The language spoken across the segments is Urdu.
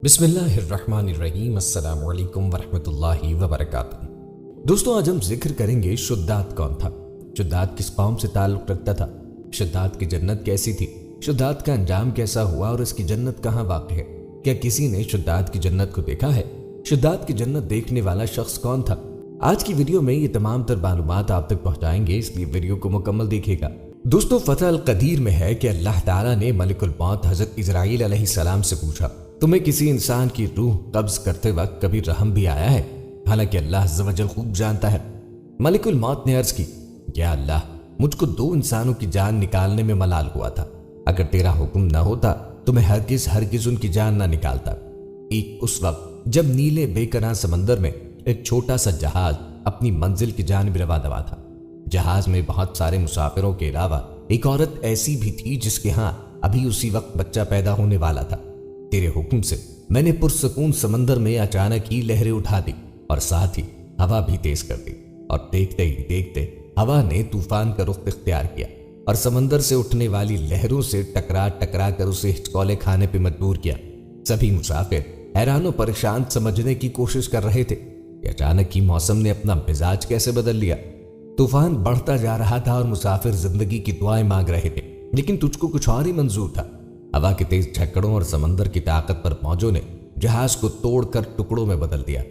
بسم اللہ الرحمن الرحیم۔ السلام علیکم ورحمۃ اللہ وبرکاتہ۔ دوستوں، آج ہم ذکر کریں گے شداد کون تھا، شداد کس قوم سے تعلق رکھتا تھا، شداد کی جنت کیسی تھی، شداد کا انجام کیسا ہوا اور اس کی جنت کہاں واقع ہے۔ کیا کسی نے شداد کی جنت کو دیکھا ہے؟ شداد کی جنت دیکھنے والا شخص کون تھا؟ آج کی ویڈیو میں یہ تمام تر معلومات آپ تک پہنچائیں گے، اس لیے ویڈیو کو مکمل دیکھیے گا۔ دوستوں، فتح القدیر میں ہے کہ اللہ تعالیٰ نے ملک الموت حضرت اسرائیل علیہ السلام سے پوچھا، تمہیں کسی انسان کی روح قبض کرتے وقت کبھی رحم بھی آیا ہے؟ حالانکہ اللہ عز و جل خوب جانتا ہے۔ ملک الموت نے عرض کی، یا اللہ، مجھ کو 2 انسانوں کی جان نکالنے میں ملال ہوا تھا، اگر تیرا حکم نہ ہوتا تو میں ہرگز ان کی جان نہ نکالتا۔ ایک اس وقت جب نیلے بے کناں سمندر میں ایک چھوٹا سا جہاز اپنی منزل کی جانب رواں تھا۔ جہاز میں بہت سارے مسافروں کے علاوہ ایک عورت ایسی بھی تھی جس کے ہاں ابھی اسی وقت بچہ پیدا ہونے والا تھا۔ تیرے حکم سے میں نے پرسکون سمندر میں اچانک ہی لہریں اٹھا دی اور ساتھ ہی ہوا بھی تیز کر دی، اور دیکھتے ہی دیکھتے ہوا نے طوفان کا رخ اختیار کیا اور سمندر سے اٹھنے والی لہروں سے ٹکرا کر اسے ہچکولے کھانے پہ مجبور کیا۔ سبھی مسافر حیران و پریشان سمجھنے کی کوشش کر رہے تھے کہ اچانک ہی موسم نے اپنا مزاج کیسے بدل لیا۔ طوفان بڑھتا جا رہا تھا اور مسافر زندگی کی دعائیں مانگ رہے تھے، لیکن تجھ کو کچھ اور ہی منظور تھا۔ ہوا کے تیز جھکڑوں اور سمندر کی طاقت پر موجوں نے جہاز کو توڑ کر ٹکڑوں میں بدل دیا۔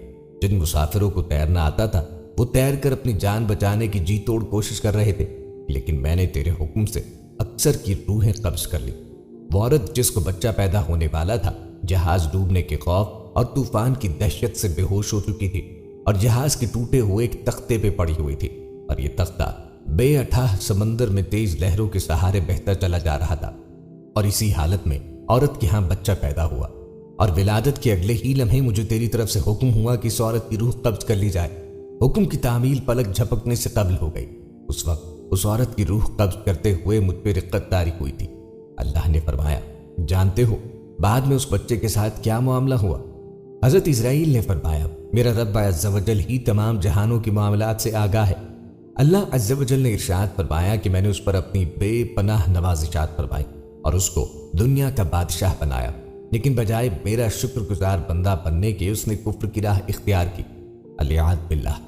جن مسافروں کو تیرنا آتا تھا وہ تیر کر اپنی جان بچانے کی جی توڑ کوشش کر رہے تھے، لیکن میں نے تیرے حکم سے اکثر کی روحیں قبض کر لی۔ وہ عورت جس کو بچہ پیدا ہونے والا تھا جہاز ڈوبنے کے خوف اور طوفان کی دہشت سے بے ہوش ہو چکی تھی اور جہاز کے ٹوٹے ہوئے ایک تختے پہ پڑی ہوئی تھی، اور یہ تختہ بے اٹھاہ سمندر میں تیز لہروں کے سہارے بہتا چلا جا رہا تھا۔ اور اسی حالت میں عورت کے ہاں بچہ پیدا ہوا، اور ولادت کے اگلے ہی لمحے مجھے تیری طرف سے حکم ہوا کہ اس عورت کی روح قبض کر لی جائے۔ حکم کی تعمیل پلک جھپکنے سے قبل ہو گئی۔ اس وقت اس عورت کی روح قبض کرتے ہوئے مجھ پہ رقت طاری ہوئی تھی۔ اللہ نے فرمایا، جانتے ہو بعد میں اس بچے کے ساتھ کیا معاملہ ہوا؟ حضرت اسرائیل نے فرمایا، میرا رب عز و جل ہی تمام جہانوں کے معاملات سے آگاہ ہے۔ اللہ عز و جل نے ارشاد فرمایا کہ میں نے اس پر اپنی بے پناہ نوازشات فرمائی اور اس کو دنیا کا بادشاہ بنایا، لیکن بجائے میرا شکر گزار بندہ بننے کے اس نے کفر کی راہ اختیار کی۔ الیاذ باللہ۔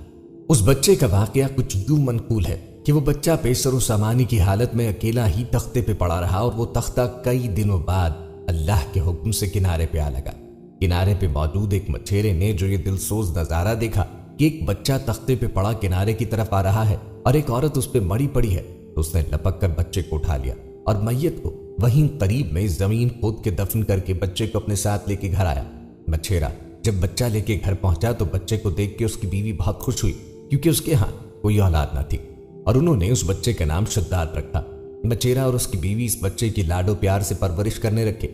اس بچے کا واقعہ کچھ یوں منقول ہے کہ وہ بچہ پیسر و سامانی کی حالت میں اکیلا ہی تختے پہ پڑا رہا، اور وہ تختہ کئی دنوں بعد اللہ کے حکم سے کنارے پہ آ لگا۔ کنارے پہ موجود ایک مچھیرے نے جو یہ دلسوز نظارہ دیکھا کہ ایک بچہ تختے پہ پڑا کنارے کی طرف آ رہا ہے اور ایک عورت اس پہ مری پڑی ہے، تو اس نے لپک کر بچے کو اٹھا لیا اور میت کو وہیں قریب میں زمین کھود کے دفن کر کے بچے کو اپنے ساتھ لے کے گھر آیا۔ مچھیرا جب بچہ لے کے گھر پہنچا تو بچے کو دیکھ کے اس کی بیوی بہت خوش ہوئی، کیونکہ اس کے ہاں کوئی اولاد نہ تھی، اور انہوں نے اس بچے کا نام شداد رکھا۔ مچھیرا اور اس کی بیوی اس بچے کی لاڈو پیار سے پرورش کرنے رکھے،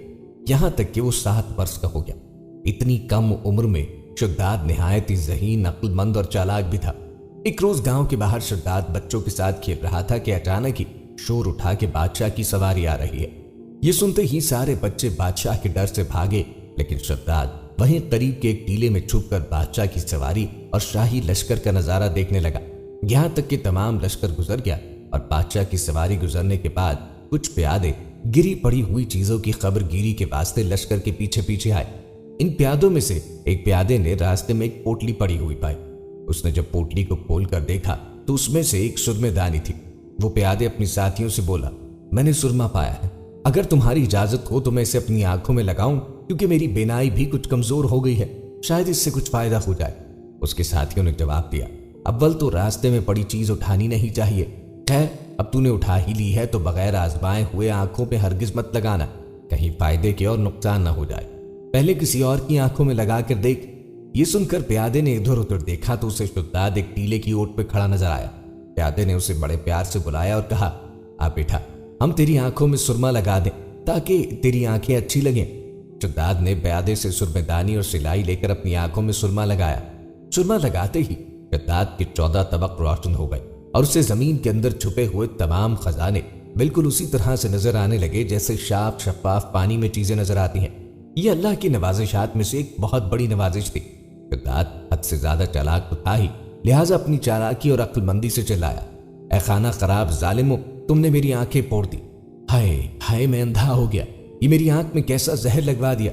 یہاں تک کہ وہ 7 برس کا ہو گیا۔ اتنی کم عمر میں شداد نہایت ہی ذہین، عقل مند اور چالاک بھی تھا۔ ایک روز گاؤں کے باہر شداد بچوں کے ساتھ کھیل رہا تھا کہ اچانک ہی شور اٹھا کہ بادشاہ کی سواری آ رہی ہے۔ یہ سنتے ہی سارے بچے بادشاہ کے ڈر سے بھاگے، لیکن شداد وہیں قریب کے ایک ٹیلے میں چھپ کر بادشاہ کی سواری اور شاہی لشکر کا نظارہ دیکھنے لگا، یہاں تک کہ تمام لشکر گزر گیا اور بادشاہ کی سواری گزرنے کے بعد کچھ پیادے گری پڑی ہوئی چیزوں کی خبر گیری کے واسطے لشکر کے پیچھے پیچھے آئے۔ ان پیادوں میں سے ایک پیادے نے راستے میں ایک پوٹلی پڑی ہوئی پائی۔ اس نے جب پوٹلی کو کھول کر دیکھا تو اس میں سے ایک سرمے دانی تھی۔ وہ پیادے اپنی ساتھیوں سے بولا، میں نے سرما پایا ہے، اگر تمہاری اجازت ہو تو میں اسے اپنی آنکھوں میں لگاؤں، کیونکہ میری بینائی بھی کچھ کمزور ہو گئی ہے، شاید اس سے کچھ فائدہ ہو جائے۔ اس کے ساتھیوں نے جواب دیا، اول تو راستے میں پڑی چیز اٹھانی نہیں چاہیے، خیر اب تو نے اٹھا ہی لی ہے تو بغیر آزمائے ہوئے آنکھوں پہ ہرگز مت لگانا، کہیں فائدے کے اور نقصان نہ ہو جائے، پہلے کسی اور کی آنکھوں میں لگا کر دیکھ۔ یہ سن کر پیادے نے ادھر ادھر دیکھا تو اسے شداد ایک ٹیلے کی اوٹ پہ کھڑا نظر آیا۔ پیادے نے اسے بڑے پیار سے بلایا اور کہا، آ بیٹا، ہم تیری آنکھوں میں سرما لگا دیں تاکہ تیری آنکھیں اچھی لگیں۔ شداد نے پیادے سے سرمے دانی اور سلائی لے کر اپنی آنکھوں میں سرما لگایا۔ سرما لگاتے ہی شداد کے 14 طبق روشن ہو گئے اور اسے زمین کے اندر چھپے ہوئے تمام خزانے بالکل اسی طرح سے نظر آنے لگے جیسے صاف شفاف پانی میں چیزیں نظر آتی ہیں۔ یہ اللہ کی نوازشات میں سے ایک بہت بڑی نوازش تھی۔ شداد حد سے زیادہ چالاک تو تھا ہی، لہٰذا اپنی چالاکی اور عقل مندی سے چلایا، اے خانہ خراب ظالمو، تم نے میری آنکھیں پھوڑ دی، ہائے ہائے میں اندھا ہو گیا، یہ میری آنکھ میں کیسا زہر لگوا دیا۔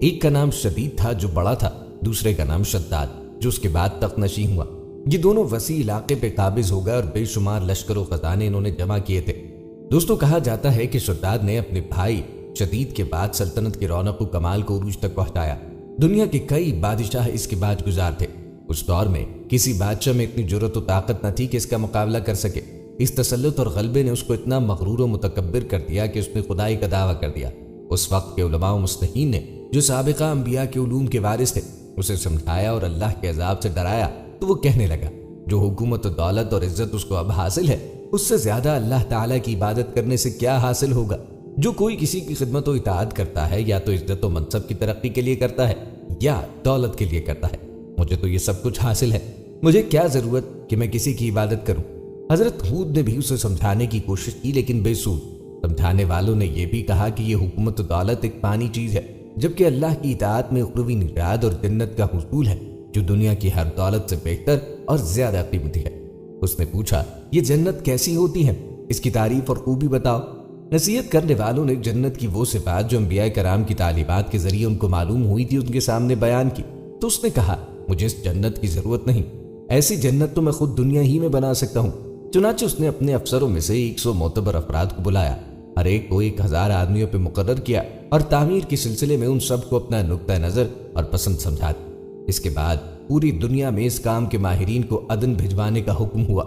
ایک کا نام شدید تھا جو بڑا تھا، دوسرے کا نام شداد جو اس کے بعد تخت نشین ہوا۔ یہ دونوں وسیع علاقے پہ قابض ہو گئے اور بے شمار لشکر و خزانے انہوں نے جمع کیے تھے۔ دوستو، کہا جاتا ہے کہ شداد نے اپنے بھائی شدید کے بعد سلطنت کی رونق و کمال کو عروج تک پہنچایا۔ دنیا کے کئی بادشاہ اس کے بعد گزار تھے۔ اس دور میں کسی بادشاہ میں اتنی جرأت و طاقت نہ تھی کہ اس کا مقابلہ کر سکے۔ اس تسلط اور غلبے نے اس کو اتنا مغرور و متکبر کر دیا کہ اس نے خدائی کا دعویٰ کر دیا۔ اس وقت کے علماء و مصلحین نے جو سابقہ انبیاء کے علوم کے وارث تھے اسے سمجھایا اور اللہ کے عذاب سے ڈرایا تو وہ کہنے لگا، جو حکومت و دولت اور عزت اس کو اب حاصل ہے اس سے زیادہ اللہ تعالیٰ کی عبادت کرنے سے کیا حاصل ہوگا؟ جو کوئی کسی کی خدمت و اطاعت کرتا ہے یا تو عزت و منصب کی ترقی کے لیے کرتا ہے یا دولت کے لیے کرتا ہے۔ مجھے تو یہ سب کچھ حاصل ہے، مجھے کیا ضرورت کہ میں کسی کی عبادت کروں؟ حضرت ہود نے بھی اسے سمجھانے کی کوشش کی لیکن بے سود۔ سمجھانے والوں نے یہ بھی کہا کہ یہ حکومت و دولت ایک فانی چیز ہے، جبکہ اللہ کی اطاعت میں اخروی نجات اور جنت کا حصول ہے جو دنیا کی ہر دولت سے بہتر اور زیادہ قیمتی ہے۔ اس نے پوچھا، یہ جنت کیسی ہوتی ہے؟ اس کی تعریف اور خوبی بتاؤ۔ نصیحت کرنے والوں نے جنت کی وہ صفات جو انبیاء کرام کی تعلیمات کے ذریعے ان کو معلوم ہوئی تھی ان کے سامنے بیان کی۔ تو اس نے کہا، مجھے اس جنت کی ضرورت نہیں، ایسی جنت تو میں خود دنیا ہی میں بنا سکتا ہوں۔ چنانچہ اس نے اپنے افسروں میں سے 100 معتبر افراد کو بلایا، ہر ایک کو 1000 آدمیوں پہ مقرر کیا اور تعمیر کے سلسلے میں ان سب کو اپنا نقطہ نظر اور پسند سمجھا دیا۔ اس کے بعد پوری دنیا میں اس کام کے ماہرین کو عدن بھجوانے کا حکم ہوا۔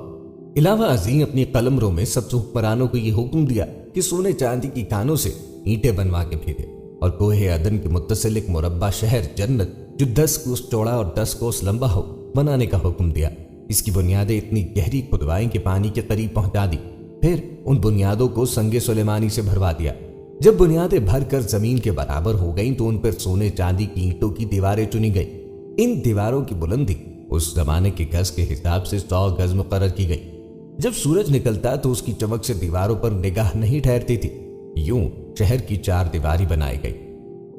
علاوہ ازیں اپنی قلمروں میں سب حکمرانوں کو یہ حکم دیا کہ سونے چاندی کی کانوں سے اینٹیں بنوا کے بھیجے اور کوہ عدن کے متصل ایک مربع شہر جنت جو 10 کوس چوڑا اور 10 کوس لمبا ہو بنانے کا حکم دیا۔ اس کی بنیادیں اتنی گہری کھدوائیں کہ پانی کے قریب پہنچا دی، پھر ان بنیادوں کو سنگ سلیمانی سے بھروا دیا۔ جب بنیادیں بھر کر زمین کے برابر ہو گئیں تو ان پر سونے چاندی کی اینٹوں کی دیواریں چنی گئیں۔ ان دیواروں کی بلندی اس زمانے کے گز کے حساب سے 100 گز مقرر کی گئی۔ جب سورج نکلتا تو اس کی چمک سے دیواروں پر نگاہ نہیں ٹھہرتی تھی۔ یوں شہر کی 4 دیواری بنائی گئی۔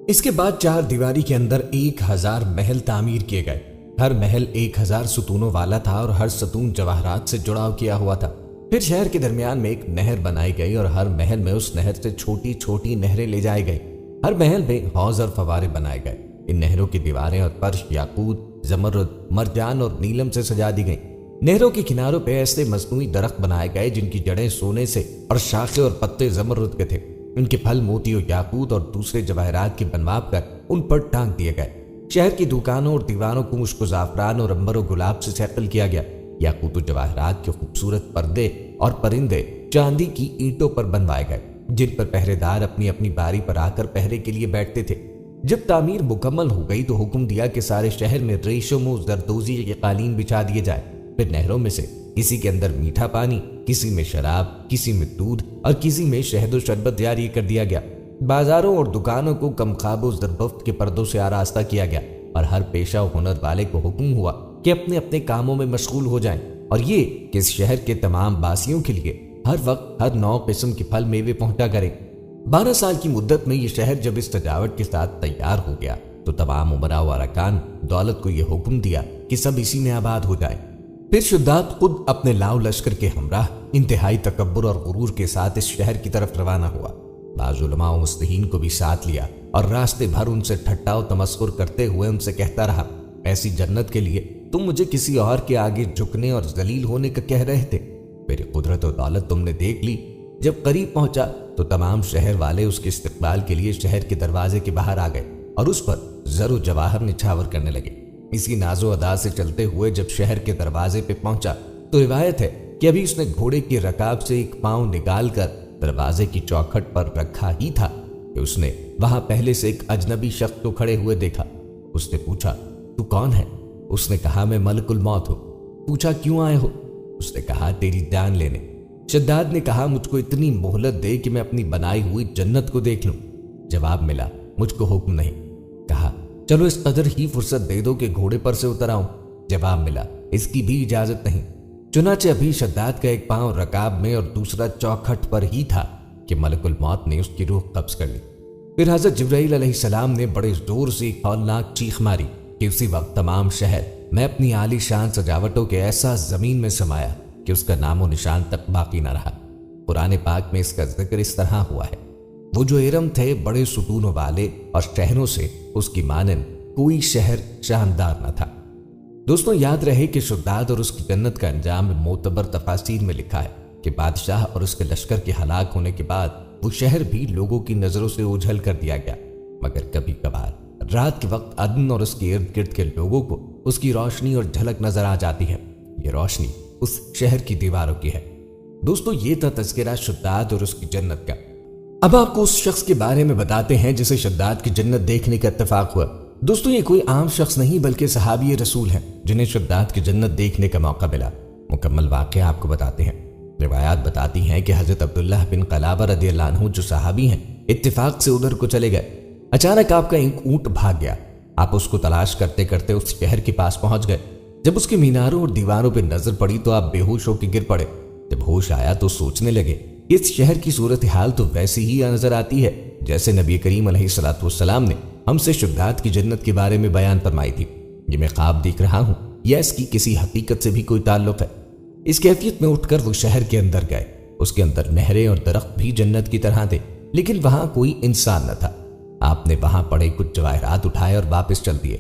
اس کے بعد 4 دیواری کے اندر 1000 محل تعمیر کیے گئے۔ ہر محل 1000 ستونوں والا تھا اور ہر ستون جواہرات سے جڑاؤ کیا ہوا تھا۔ پھر شہر کے درمیان میں ایک نہر بنائی گئی اور ہر محل میں اس نہر سے چھوٹی چھوٹی نہریں لے جائی گئی۔ ہر محل میں حوض اور فوارے بنائے گئے۔ ان نہروں کی دیواریں اور فرش یاقوت، زمرد، مرجان اور نیلم سے سجا دی گئیں۔ نہروں کے کناروں پہ ایسے مصنوعی درخت بنائے گئے جن کی جڑیں سونے سے اور شاخیں اور پتے زمرد کے تھے۔ ان کے پھل موتی و یاقوت اور دوسرے جواہرات کے بنوا کر ان پر ٹانگ دیے گئے۔ شہر کی دکانوں اور دیواروں کو مشک و زعفران اور عنبر و گلاب سے سیقل کیا گیا۔ یاقوت و جواہرات کے خوبصورت پردے اور پرندے چاندی کی اینٹوں پر بنوائے گئے جن پر پہرے دار اپنی اپنی باری پر آ کر پہرے کے لیے بیٹھتے تھے۔ جب تعمیر مکمل ہو گئی تو حکم دیا کہ سارے شہر میں ریشم و زردوزی کے قالین بچھا دیے جائے۔ پھر نہروں میں سے کسی کے اندر میٹھا پانی، کسی میں شراب، کسی میں دودھ اور کسی میں شہد و شربت جاری کر دیا گیا۔ بازاروں اور دکانوں کو کمخاب و زربفت کے پردوں سے آراستہ کیا گیا اور ہر پیشہ و ہنر والے کو حکم ہوا کہ اپنے اپنے کاموں میں مشغول ہو جائیں، اور یہ کہ اس شہر کے تمام باسیوں کے لیے ہر وقت ہر 9 قسم کے پھل میوے پہنچا کریں۔ 12 سال کی مدت میں یہ شہر جب اس سجاوٹ کے ساتھ تیار ہو گیا تو تمام امراء و ارکان دولت کو یہ حکم دیا کہ سب اسی میں آباد ہو جائے۔ پھر شداد خود اپنے لاؤ لشکر کے ہمراہ انتہائی تکبر اور غرور کے ساتھ اس شہر کی طرف روانہ ہوا۔ بعض علماء و مصلحین کو بھی ساتھ لیا اور راستے بھر ان سے ٹھٹا و تمسخر کرتے ہوئے ان سے کہتا رہا، ایسی جنت کے لیے تم مجھے کسی اور کے آگے جھکنے اور ذلیل ہونے کا کہہ رہے تھے؟ میری قدرت و دولت تم نے دیکھ لی۔ جب قریب پہنچا تو تمام شہر والے اس کے استقبال کے لیے شہر کے دروازے کے باہر آ گئے اور اس پر زر و جواہر نچھاور کرنے لگے۔ اسی ناز و ادا سے چلتے ہوئے جب شہر کے دروازے پہ پہنچا تو روایت ہے کہ ابھی اس نے گھوڑے کی رکاب سے ایک پاؤں نکال کر دروازے کی چوکھٹ پر رکھا ہی تھا کہ اس نے وہاں پہلے سے ایک اجنبی شخص کو کھڑے ہوئے دیکھا۔ اس نے پوچھا، تو کون ہے؟ اس نے کہا، میں ملک الموت ہوں۔ پوچھا، کیوں آئے ہو؟ اس نے کہا، تیری جان لینے۔ شداد نے کہا، مجھ کو اتنی مہلت دے کہ میں اپنی بنائی ہوئی جنت کو دیکھ لوں۔ جواب ملا، مجھ کو حکم نہیں۔ کہا، چلو اس قدر ہی فرصت دے دو کہ گھوڑے پر سے اتر آؤں۔ جواب ملا، اس کی بھی اجازت نہیں۔ چنانچہ ابھی شداد کا ایک پاؤں رکاب میں اور دوسرا چوکھٹ پر ہی تھا کہ ملک الموت نے اس کی روح قبض کر لی۔ پھر حضرت جبرائیل علیہ السلام نے بڑے زور سے ایک ہولناک چیخ ماری کہ اسی وقت تمام شہر میں اپنی عالی شان سجاوٹوں کے ایسا زمین میں سمایا کہ اس کا نام و نشان تک باقی نہ رہا۔ قرآن پاک میں اس کا ذکر اس طرح ہوا ہے، وہ جو ارم تھے بڑے ستونوں والے اور شہروں سے اس کی مانند کوئی شہر شاندار نہ تھا۔ دوستوں یاد رہے کہ شداد اور اس کی جنت کا انجام معتبر تفاسیر میں لکھا ہے کہ بادشاہ اور اس کے لشکر کے ہلاک ہونے کے بعد وہ شہر بھی لوگوں کی نظروں سے اوجھل کر دیا گیا، مگر کبھی کبھار رات کے وقت عدن اور اس کے ارد گرد کے لوگوں کو اس کی روشنی اور جھلک نظر آ جاتی ہے۔ یہ روشنی اس شہر کی دیواروں کی ہے۔ دوستو یہ تھا تذکرہ شداد اور اس کی جنت کا۔ اب آپ کو اس شخص کے بارے میں بتاتے ہیں جسے شداد کی جنت دیکھنے کا اتفاق ہوا۔ دوستو یہ کوئی عام شخص نہیں بلکہ صحابی رسول ہیں جنہیں شداد کی جنت دیکھنے کا موقع ملا۔ مکمل واقعہ آپ کو بتاتے ہیں۔ روایات بتاتی ہیں کہ حضرت عبداللہ بن قلابہ رضی اللہ عنہ جو صحابی ہیں اتفاق سے ادھر کو چلے گئے۔ اچانک آپ کا ایک اونٹ بھاگ گیا۔ آپ اس کو تلاش کرتے کرتے اس شہر کے پاس پہنچ گئے۔ جب اس کے میناروں اور دیواروں پہ نظر پڑی تو آپ بے ہوش ہو کے گر پڑے۔ جب ہوش آیا تو سوچنے لگے کہ اس شہر کی صورتحال تو ویسی ہی نظر آتی ہے جیسے نبی کریم علیہ الصلوۃ والسلام نے ہم سے شداد کی جنت کے بارے میں بیان فرمائی تھی۔ یہ میں خواب دیکھ رہا ہوں یا اس کی کسی حقیقت سے بھی کوئی تعلق ہے؟ اس کیفیت میں اٹھ کر وہ شہر کے اندر گئے۔ اس کے اندر نہریں اور درخت بھی جنت کی طرح تھے، لیکن وہاں کوئی انسان نہ تھا۔ آپ نے وہاں پڑے کچھ جواہرات اٹھائے اور واپس چل دیے۔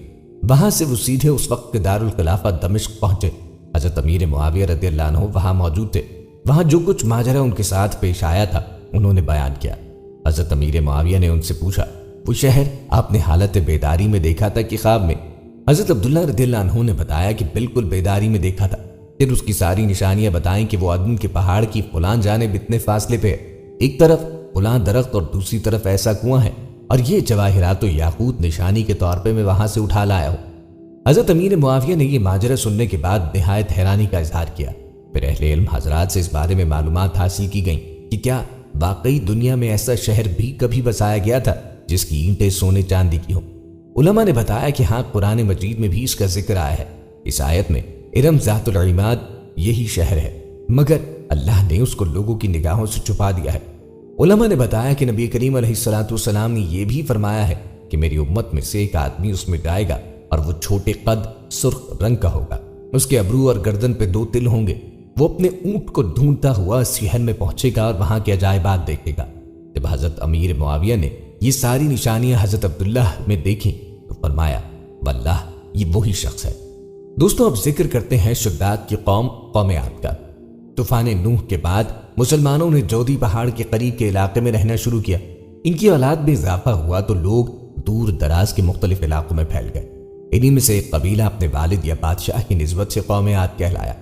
وہاں سے وہ سیدھے اس وقت کے دارالخلافہ دمشق پہنچے۔ حضرت امیر معاویہ رضی اللہ عنہ وہاں موجود تھے۔ وہاں جو کچھ ماجرا ان کے ساتھ پیش آیا تھا انہوں نے بیان کیا۔ حضرت امیر معاویہ نے ان سے پوچھا، وہ شہر آپ نے حالت بیداری میں دیکھا تھا کہ خواب میں؟ حضرت عبداللہ رضی اللہ عنہ نے بتایا کہ بالکل بیداری میں دیکھا تھا۔ پھر اس کی ساری نشانیاں بتائیں کہ وہ عدن کے پہاڑ کی فلاں جانب اتنے فاصلے پہ ہے، ایک طرف فلاں درخت اور دوسری طرف ایسا کنواں ہے، اور یہ جواہرات و یاقوت نشانی کے طور پہ میں وہاں سے اٹھا لایا ہوں۔ حضرت امیر معاویہ نے یہ ماجرا سننے کے بعد نہایت حیرانی کا اظہار کیا۔ پھر اہل علم حضرات سے اس بارے میں معلومات حاصل کی گئیں کہ کیا واقعی دنیا میں ایسا شہر بھی کبھی بسایا گیا تھا جس کی اینٹیں سونے چاندی کی ہوں۔ علماء نے بتایا کہ ہاں، قرآن مجید میں بھی اس کا ذکر آیا ہے۔ اس آیت میں ارم ذات العماد یہی شہر ہے، مگر اللہ نے اس کو لوگوں کی نگاہوں سے چھپا دیا ہے۔ علماء نے بتایا کہ نبی کریم علیہ الصلوۃ والسلام نے یہ بھی فرمایا ہے کہ میری امت میں سے ایک آدمی اس میں جائے گا اور وہ چھوٹے قد سرخ رنگ کا ہوگا، اس کے ابرو اور گردن پہ 2 تل ہوں گے۔ وہ اپنے اونٹ کو ڈھونڈتا ہوا اس شہر میں پہنچے گا اور وہاں کے عجائبات دیکھے گا۔ جب حضرت امیر معاویہ نے یہ ساری نشانیاں حضرت عبداللہ میں دیکھیں تو فرمایا، واللہ یہ وہی شخص ہے۔ دوستوں اب ذکر کرتے ہیں شداد کی قوم عاد کا۔ طوفان نوح کے بعد مسلمانوں نے جودی پہاڑ کے قریب کے علاقے میں رہنا شروع کیا۔ ان کی اولاد میں اضافہ ہوا تو لوگ دور دراز کے مختلف علاقوں میں پھیل گئے۔ انہی میں سے ایک قبیلہ اپنے والد یا بادشاہ کی نسبت سے قوم عاد کہلایا۔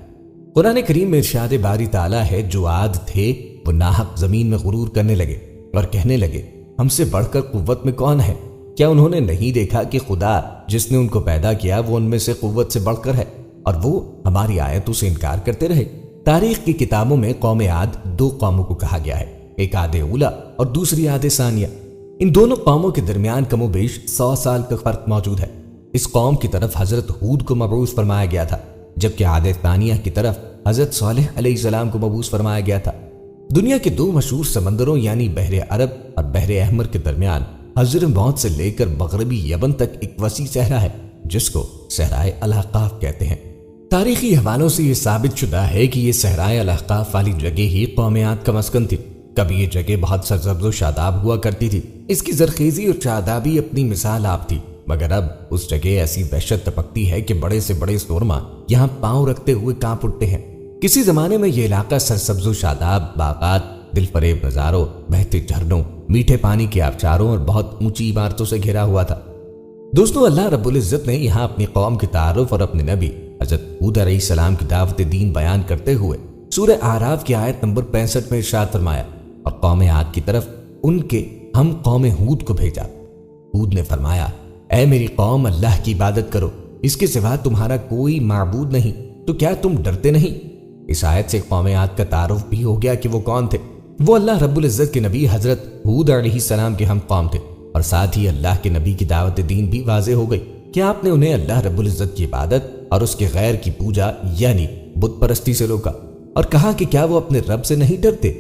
قرآن کریم میں ارشاد باری تعالیٰ ہے، جو عاد تھے وہ ناحق زمین میں غرور کرنے لگے اور کہنے لگے، ہم سے بڑھ کر قوت میں کون ہے؟ کیا انہوں نے نہیں دیکھا کہ خدا جس نے ان کو پیدا کیا وہ ان میں سے قوت سے بڑھ کر ہے، اور وہ ہماری آیتوں سے انکار کرتے رہے۔ تاریخ کی کتابوں میں قوم عاد 2 قوموں کو کہا گیا ہے، ایک عاد اولا اور دوسری عاد ثانیہ۔ ان دونوں قوموں کے درمیان کم و بیش 100 سال کا فرق موجود ہے۔ اس قوم کی طرف حضرت ہود کو مبعوث فرمایا گیا تھا، جبکہ عاد ثانیہ کی طرف حضرت صالح علیہ السلام کو مبعوث فرمایا گیا تھا۔ دنیا کے 2 مشہور سمندروں یعنی بحر عرب اور بحر احمر کے درمیان حضر موت سے لے کر مغربی یمن تک ایک وسیع صحرا ہے جس کو صحرائے الاحقاف کہتے ہیں۔ تاریخی حوالوں سے یہ ثابت شدہ ہے کہ یہ صحرائے الاحقاف والی جگہ ہی قوم عاد کا مسکن تھی۔ کبھی یہ جگہ بہت سرسبز و شاداب ہوا کرتی تھی، اس کی زرخیزی اور شادابی اپنی مثال آپ تھی، مگر اب اس جگہ ایسی وحشت ٹپکتی ہے کہ بڑے سے بڑے سورما یہاں پاؤں رکھتے ہوئے کانپ اٹھتے ہیں۔ کسی زمانے میں یہ علاقہ سرسبز و شاداب باغات، دل فریب نظاروں، بہتے جھرنوں، میٹھے پانی کے آبشاروں اور بہت اونچی عمارتوں سے گھرا ہوا تھا۔ دوستو اللہ رب العزت نے یہاں اپنی قوم کے تعارف اور اپنے نبی حضرت ہود علیہ السلام کی دعوت دین بیان کرتے ہوئے سورہ اعراف کی آیت نمبر 65 میں ارشاد فرمایا، اور قوم عاد کی طرف ان کے ہم قوم ہود کو بھیجا۔ ہود نے فرمایا، اے میری قوم، اللہ کی عبادت کرو، اس کے سوا تمہارا کوئی معبود نہیں، تو کیا تم ڈرتے نہیں؟ اس آیت سے قوم عاد کا تعارف بھی ہو گیا کہ وہ کون تھے۔ وہ اللہ رب العزت کے نبی حضرت ہود علیہ السلام کے ہم قوم تھے، اور ساتھ ہی اللہ کے نبی کی دعوت دین بھی واضح ہو گئی کہ آپ نے انہیں اللہ رب العزت کی عبادت اور اس کے غیر کی پوجا یعنی بت پرستی سے روکا، اور کہا کہ کیا وہ اپنے رب سے نہیں ڈرتے۔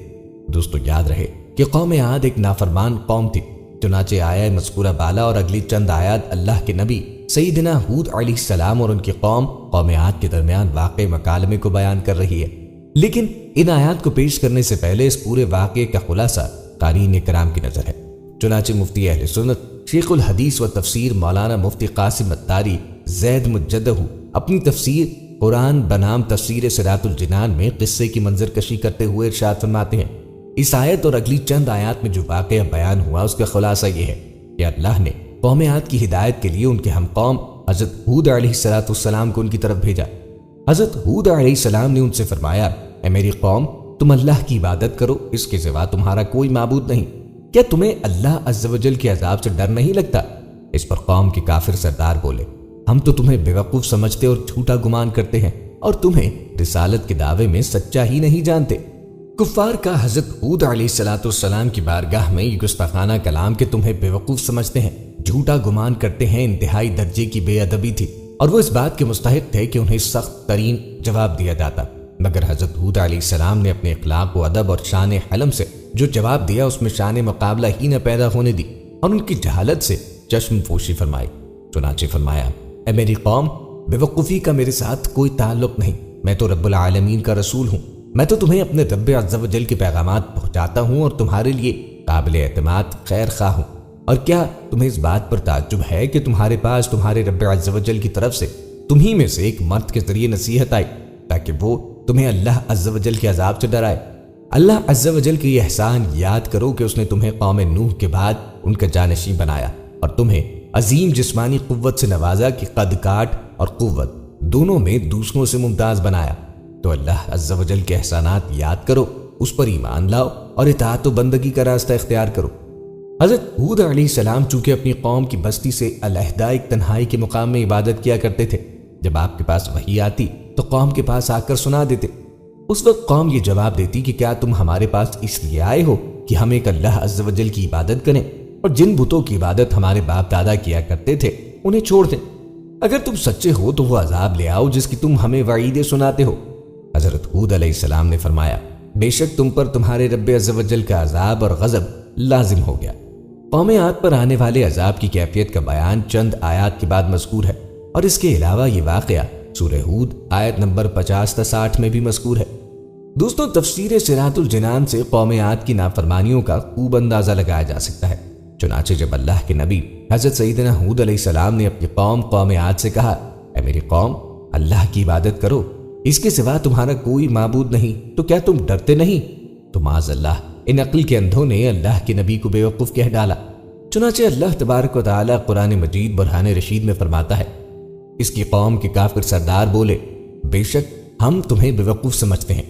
دوستو یاد رہے کہ قوم عاد ایک نافرمان قوم تھی، چنانچہ آیا مذکورہ بالا اور اگلی چند آیات اللہ کے نبی سیدنا ہود علیہ السلام اور ان کی قوم عاد کے درمیان واقع مکالمے کو بیان کر رہی ہے۔ لیکن ان آیات کو پیش کرنے سے پہلے اس پورے واقعے کا خلاصہ قارئین کرام کی نظر ہے۔ چنانچہ مفتی اہل سنت شیخ الحدیث و تفسیر مولانا مفتی قاسم اتاری زید مجدہ اپنی تفسیر قرآن بنام تفسیر صراط الجنان میں قصے کی منظر کشی کرتے ہوئے ارشاد فرماتے ہیں، اس آیت اور اگلی چند آیات میں جو واقعہ بیان ہوا اس کا خلاصہ یہ ہے کہ اللہ نے قوم عاد کی ہدایت کے لیے ان کے ہم قوم حضرت ہود علیہ السلام کو ان کی طرف بھیجا۔ حضرت ہود علیہ السلام نے ان سے فرمایا، اے میری قوم، تم اللہ کی عبادت کرو، اس کے سوا تمہارا کوئی معبود نہیں۔ کیا تمہیں اللہ عز و جل کے عذاب سے ڈر نہیں لگتا؟ اس پر قوم کے کافر سردار بولے، ہم تو تمہیں بیوقوف سمجھتے اور جھوٹا گمان کرتے ہیں اور تمہیں رسالت کے دعوے میں سچا ہی نہیں جانتے۔ کفار کا حضرت ہود علیہ السلام کی بارگاہ میں یہ گستاخانہ کلام کہ تمہیں بیوقوف سمجھتے ہیں، جھوٹا گمان کرتے ہیں، انتہائی درجے کی بے ادبی تھی، اور وہ اس بات کے مستحق تھے کہ انہیں سخت ترین جواب دیا جاتا، مگر حضرت ہود علیہ السلام نے اپنے اخلاق و ادب اور شان حلم سے جو جواب دیا اس میں شان مقابلہ ہی نہ پیدا ہونے دی اور ان کی جہالت سے چشم پوشی فرمائی۔ چنانچہ فرمایا، اے میری قوم، بیوقوفی کا میرے ساتھ کوئی تعلق نہیں، میں تو رب العالمین کا رسول ہوں، میں تو تمہیں اپنے رب عز و جل کے پیغامات پہنچاتا ہوں اور تمہارے لیے قابل اعتماد خیر خواہ ہوں۔ اور کیا تمہیں اس بات پر تعجب ہے کہ تمہارے پاس تمہارے رب عز و جل کی طرف سے تمہیں میں سے ایک مرد کے ذریعے نصیحت آئی تاکہ وہ تمہیں اللہ عز و جل کے عذاب سے ڈرائے؟ اللہ عز و جل کے یہ احسان یاد کرو کہ اس نے تمہیں قوم نوح کے بعد ان کا جانشین بنایا اور تمہیں عظیم جسمانی قوت سے نوازا کہ قد کاٹ اور قوت دونوں میں دوسروں سے ممتاز بنایا۔ تو اللہ عز و جل کے احسانات یاد کرو، اس پر ایمان لاؤ اور اطاعت و بندگی کا راستہ اختیار کرو۔ حضرت ہود علیہ السلام چونکہ اپنی قوم کی بستی سے علیحدہ ایک تنہائی کے مقام میں عبادت کیا کرتے تھے، جب آپ کے پاس وحی آتی تو قوم کے پاس آ کر سنا دیتے۔ اس وقت قوم یہ جواب دیتی کہ کیا تم ہمارے پاس اس لیے آئے ہو کہ ہم ایک اللہ عز و جل کی عبادت کریں اور جن بتوں کی عبادت ہمارے باپ دادا کیا کرتے تھے انہیں چھوڑ دیں؟ اگر تم سچے ہو تو وہ عذاب لے آؤ جس کی تم ہمیں وعیدیں سناتے ہو۔ حضرت ہود علیہ السلام نے فرمایا، بے شک تم پر تمہارے رب عز و جل کا عذاب اور غضب لازم ہو گیا۔ قوم عاد پر آنے والے عذاب کی کیفیت کا بیان چند آیات کے بعد مذکور ہے، اور اس کے علاوہ یہ واقعہ سورہ ہود آیت نمبر 50 تا 60 میں بھی مذکور ہے۔ دوستوں، تفسیر صراط الجنان سے قوم عاد کی نافرمانیوں کا خوب اندازہ لگایا جا سکتا ہے۔ چنانچہ جب اللہ کے نبی حضرت سیدنا ہود علیہ السلام نے اپنی قوم عاد سے کہا، اے میری قوم، اللہ کی عبادت کرو، اس کے سوا تمہارا کوئی معبود نہیں، تو کیا تم ڈرتے نہیں؟ تو معاذ اللہ، ان عقل کے اندھوں نے اللہ کے نبی کو بیوقوف کہہ ڈالا۔ چنانچہ اللہ تبارک و تعالی قرآن مجید برہان رشید میں فرماتا ہے، اس کی قوم کے کافر سردار بولے، بے شک ہم تمہیں بیوقوف سمجھتے ہیں۔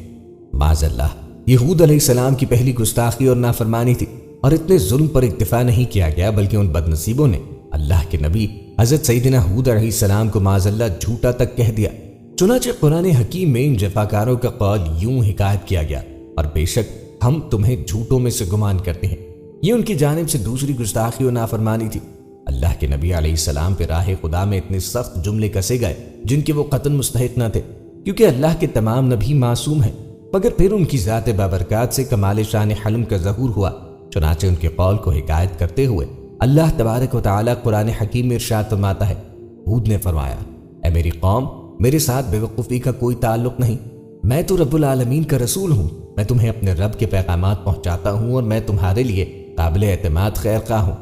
معاذ اللہ، یہ ہود علیہ السلام کی پہلی گستاخی اور نافرمانی تھی، اور اتنے ظلم پر اکتفا نہیں کیا گیا بلکہ ان بد نصیبوں نے اللہ کے نبی حضرت سیدنا ہود علیہ السلام کو معاذ اللہ جھوٹا تک کہہ دیا۔ چنانچہ قرآن حکیم میں ان جفاکاروں کا قول یوں حکایت کیا گیا، اور بے شک ہم تمہیں جھوٹوں میں سے گمان کرتے ہیں۔ یہ ان کی جانب سے دوسری گستاخی و نافرمانی تھی۔ اللہ کے نبی علیہ السلام پہ راہ خدا میں اتنے سخت جملے کسے گئے جن کے وہ قطعاً مستحق نہ تھے، کیونکہ اللہ کے تمام نبی معصوم ہیں، مگر پھر ان کی ذات بابرکات سے کمال شان حلم کا ظہور ہوا۔ چنانچہ ان کے قول کو حکایت کرتے ہوئے اللہ تبارک و تعالی قرآن حکیم میں ارشاد فرماتا ہے، ہود نے فرمایا، اے میری قوم، میرے ساتھ بیوقوفی کا کوئی تعلق نہیں، میں تو رب العالمین کا رسول ہوں، میں تمہیں اپنے رب کے پیغامات پہنچاتا ہوں اور میں تمہارے لیے قابل اعتماد خیر خواہ ہوں۔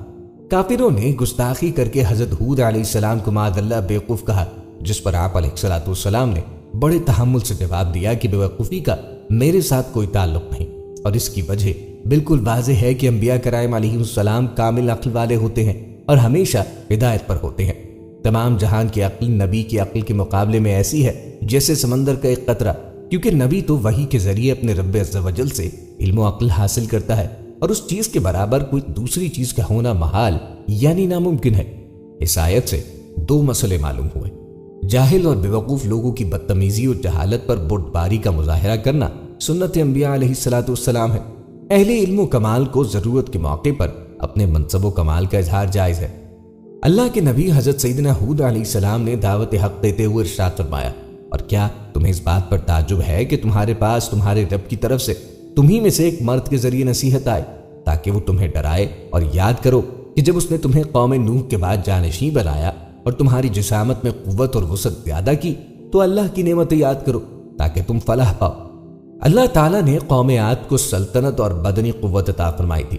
کافروں نے گستاخی کر کے حضرت ہود علیہ السلام کو معاذ اللہ بیوقوف کہا، جس پر آپ علیہ السلام نے بڑے تحمل سے جواب دیا کہ بیوقوفی کا میرے ساتھ کوئی تعلق نہیں، اور اس کی وجہ بالکل واضح ہے کہ انبیاء کرام علیہ السلام کامل عقل والے ہوتے ہیں اور ہمیشہ ہدایت پر ہوتے ہیں۔ تمام جہان کی عقل نبی کی عقل کے مقابلے میں ایسی ہے جیسے سمندر کا ایک قطرہ، کیونکہ نبی تو وحی کے ذریعے اپنے رب عز و جل سے علم و عقل حاصل کرتا ہے، اور اس چیز کے برابر کوئی دوسری چیز کا ہونا محال یعنی ناممکن ہے۔ اس آیت سے دو مسئلے معلوم ہوئے۔ جاہل اور بیوقوف لوگوں کی بدتمیزی اور جہالت پر بردباری کا مظاہرہ کرنا سنت انبیاء علیہ السلام ہے۔ اہل علم و کمال کو ضرورت کے موقع پر اپنے منصب و کمال کا اظہار جائز ہے۔ اللہ کے نبی حضرت سیدنا ہود علیہ السلام نے دعوت حق دیتے ہوئے ارشاد فرمایا، اور کیا تمہیں اس بات پر تعجب ہے کہ تمہارے پاس تمہارے رب کی طرف سے تمہیں میں سے ایک مرد کے ذریعے نصیحت آئے تاکہ وہ تمہیں ڈرائے، اور یاد کرو کہ جب اس نے تمہیں قوم نوح کے بعد جانشین بنایا اور تمہاری جسامت میں قوت اور وسعت زیادہ کی تو اللہ کی نعمتیں یاد کرو تاکہ تم فلاح پاؤ۔ اللہ تعالیٰ نے قوم عاد کو سلطنت اور بدنی قوت عطا فرمائی تھی،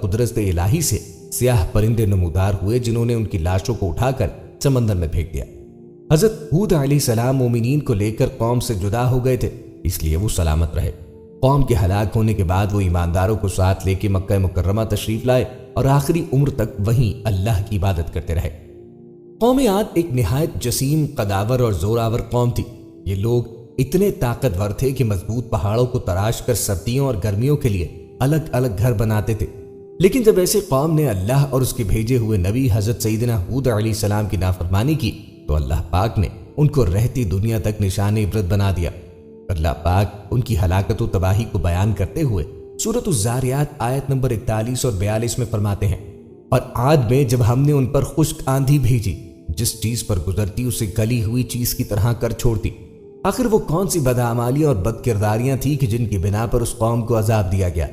قدرت الہی سے سیاہ پرندے نمودار ہوئے جنہوں نے ان کی لاشوں کو اٹھا کر سمندر میں پھینک دیا۔ حضرت ہود علیہ السلام مومنین کو لے کر قوم سے جدا ہو گئے تھے، اس لیے وہ سلامت رہے۔ قوم کے ہلاک ہونے کے بعد وہ ایمانداروں کو ساتھ لے کے مکہ مکرمہ تشریف لائے اور آخری عمر تک وہیں اللہ کی عبادت کرتے رہے۔ قوم عاد ایک نہایت جسیم، قداور اور زوراور قوم تھی۔ یہ لوگ اتنے طاقتور تھے کہ مضبوط پہاڑوں کو تراش کر سردیوں اور گرمیوں کے لیے الگ الگ گھر بناتے تھے، لیکن جب ایسے قوم نے اللہ اور اس کے بھیجے ہوئے نبی حضرت سیدنا ہود علیہ السلام کی نافرمانی کی تو اللہ پاک نے ان کو رہتی دنیا تک نشان عبرت بنا دیا۔ اللہ پاک ان کی ہلاکت و تباہی کو بیان کرتے ہوئے سورۃ الزاریات آیت نمبر 41 اور 42 میں فرماتے ہیں، اور عاد میں جب ہم نے ان پر خشک آندھی بھیجی، جس چیز پر گزرتی اسے گلی ہوئی چیز کی طرح کر چھوڑتی۔ آخر وہ کون سی بدعمالیاں اور بد کرداریاں تھیں کہ جن کی بنا پر اس قوم کو عذاب دیا گیا؟